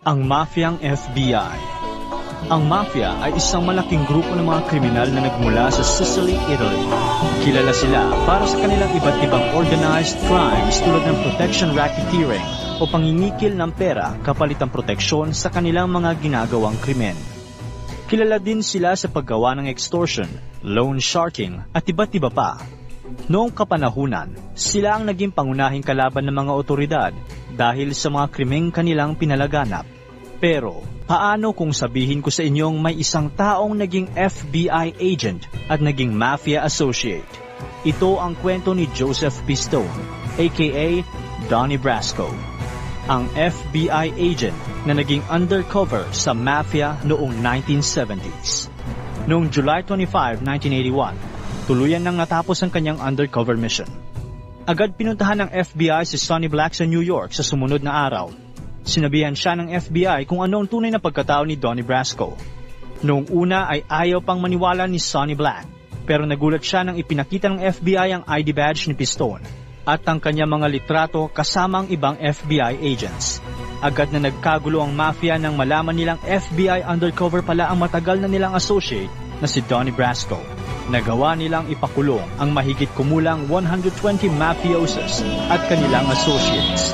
Ang Mafiyang FBI. Ang mafia ay isang malaking grupo ng mga kriminal na nagmula sa Sicily, Italy. Kilala sila para sa kanilang iba't ibang organized crimes tulad ng protection racketeering o pangingikil ng pera kapalit ang proteksyon sa kanilang mga ginagawang krimen. Kilala din sila sa paggawa ng extortion, loan sharking at iba't iba pa. Noong kapanahunan, sila ang naging pangunahing kalaban ng mga otoridad dahil sa mga krimeng kanilang pinalaganap. Pero, paano kung sabihin ko sa inyong may isang taong naging FBI agent at naging mafia associate? Ito ang kwento ni Joseph Pistone, aka Donnie Brasco. Ang FBI agent na naging undercover sa mafia noong 1970s. Noong July 25, 1981, tuluyan nang natapos ang kanyang undercover mission. Agad pinuntahan ng FBI si Sonny Black sa New York sa sumunod na araw. Sinabihan siya ng FBI kung ano ang tunay na pagkatao ni Donnie Brasco. Noong una ay ayaw pang maniwala ni Sonny Black, pero nagulat siya nang ipinakita ng FBI ang ID badge ni Pistone at ang kanyang mga litrato kasama ang ibang FBI agents. Agad na nagkagulo ang mafia nang malaman nilang FBI undercover pala ang matagal na nilang associate na si Donnie Brasco. Nagawa nilang ipakulong ang mahigit kumulang 120 mafiosos at kanilang associates.